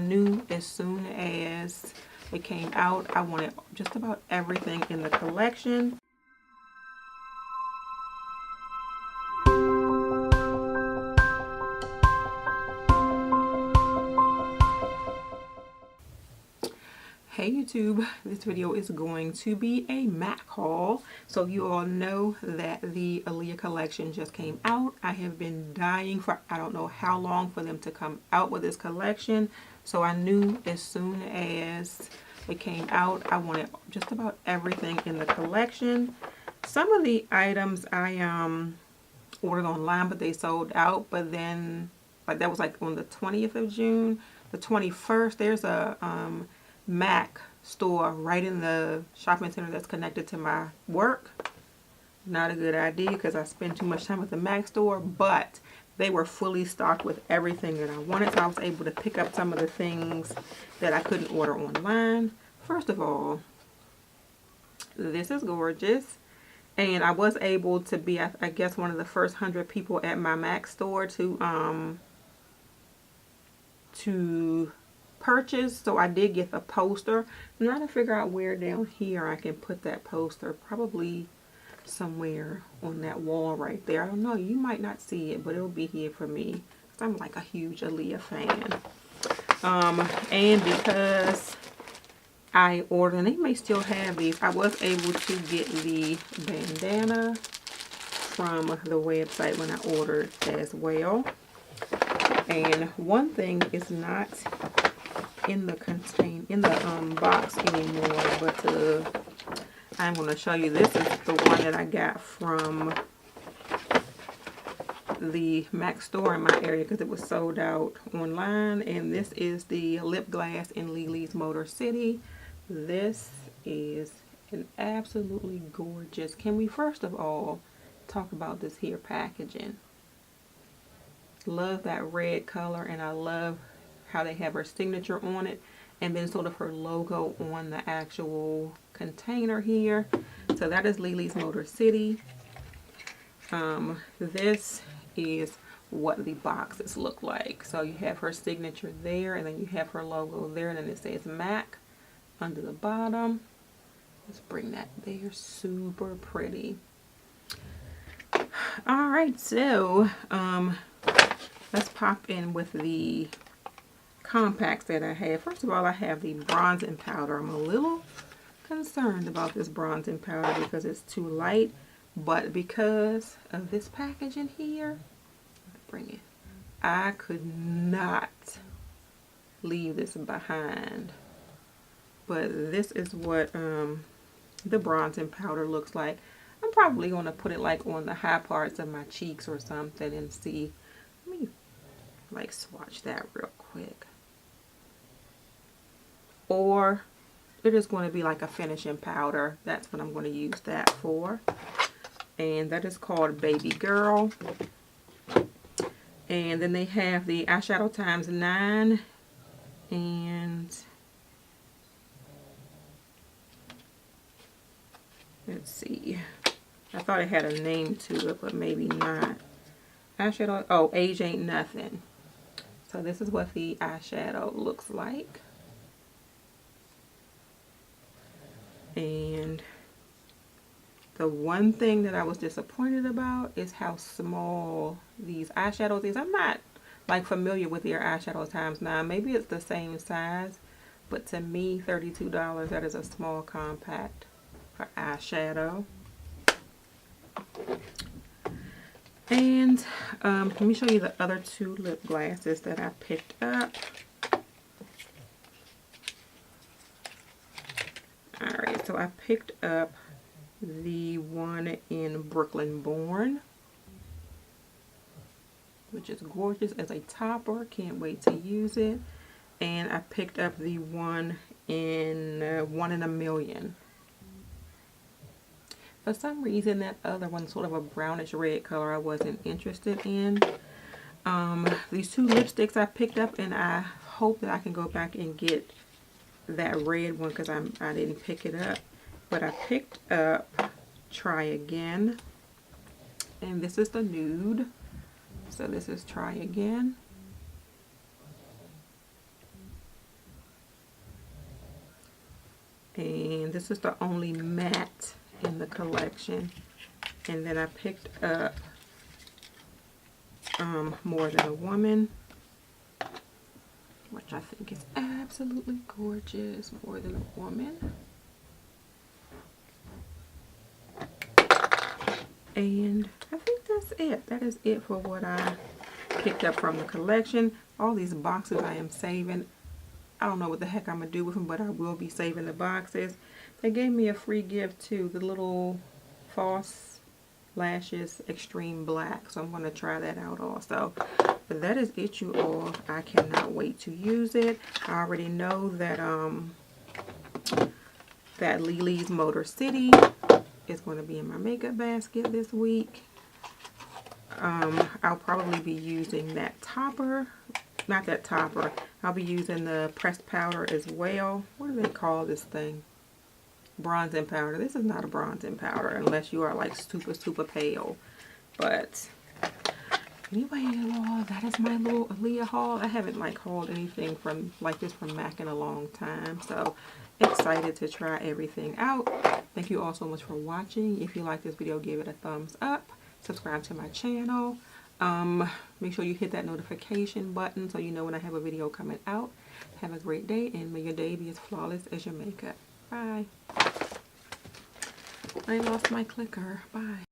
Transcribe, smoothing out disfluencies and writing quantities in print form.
Knew as soon as it came out, I wanted just about everything in the collection. Hey YouTube, this video is going to be a MAC haul. So you all know that the Aaliyah collection just came out. I have been dying for I don't know how long for them to come out with this collection. So I knew as soon as it came out, I wanted just about everything in the collection. Some of the items I ordered online, but they sold out. But then, like that was like on the 20th of June. The 21st, there's a MAC store right in the shopping center that's connected to my work. Not a good idea because I spend too much time at the MAC store, but they were fully stocked with everything that I wanted, so I was able to pick up some of the things that I couldn't order online. First of all, this is gorgeous, and I was able to be, I guess, one of the first 100 people at my MAC store to purchase. So I did get the poster. I'm trying to figure out where down here I can put that poster. Probably somewhere on that wall right there. I don't know, you might not see it, but it'll be here for me. I'm like a huge Aaliyah fan. And because I ordered, and they may still have these, I was able to get the bandana from the website when I ordered as well. And one thing is not in the box anymore, but I'm going to show you. This is the one that I got from the MAC store in my area because it was sold out online. And this is the lip gloss in Lily's Motor City. This is an absolutely gorgeous. Can we first of all talk about this here packaging? Love that red color, and I love how they have her signature on it, and then sort of her logo on the actual container here. So that is Lily's Motor City. This is what the boxes look like. So you have her signature there, and then you have her logo there, and then it says MAC under the bottom. Let's bring that there. Super pretty. All right, so let's pop in with the compacts that I have. First of all, I have the bronzing powder. I'm a little concerned about this bronzing powder because it's too light, but because of this packaging here, bring it. I could not leave this behind. But this is what the bronzing powder looks like. I'm probably going to put it like on the high parts of my cheeks or something and see. Let me like swatch that real quick. Or it is going to be like a finishing powder. That's what I'm going to use that for. And that is called Baby Girl. And then they have the eyeshadow times 9. And let's see. I thought it had a name to it, but maybe not. Eyeshadow, oh, Age Ain't Nothing. So this is what the eyeshadow looks like. And the one thing that I was disappointed about is how small these eyeshadows is. I'm not like familiar with their eyeshadow times 9. Maybe it's the same size, but to me, $32, that is a small compact for eyeshadow. And let me show you the other 2 lip glosses that I picked up. Alright, so I picked up the one in Brooklyn Born, which is gorgeous as a topper. Can't wait to use it. And I picked up the one in 1 in a Million. For some reason, that other one, sort of a brownish red color, I wasn't interested in. These 2 lipsticks I picked up, and I hope that I can go back and get that red one because I didn't pick it up. But I picked up Try Again, and this is the nude. So this is Try Again. And this is the only matte in the collection. And then I picked up More Than a Woman, which I think is absolutely gorgeous. More Than a Woman. And I think that's it. That is it for what I picked up from the collection. All these boxes I am saving. I don't know what the heck I'm going to do with them, but I will be saving the boxes. They gave me a free gift too, the little false lashes extreme black, so I'm going to try that out also. But that is it, you all. I cannot wait to use it. I already know that that Lily's Motor City is going to be in my makeup basket this week. I'll probably be using that topper. Not that topper. I'll be using the pressed powder as well. What do they call this thing? Bronzing powder. This is not a bronzing powder unless you are like super pale. But anyway, y'all, that is my little Aaliyah haul. I haven't like hauled anything from like this from MAC in a long time. So excited to try everything out. Thank you all so much for watching. If you like this video, give it a thumbs up. Subscribe to my channel. Make sure you hit that notification button so you know when I have a video coming out. Have a great day, and may your day be as flawless as your makeup. Bye. I lost my clicker. Bye.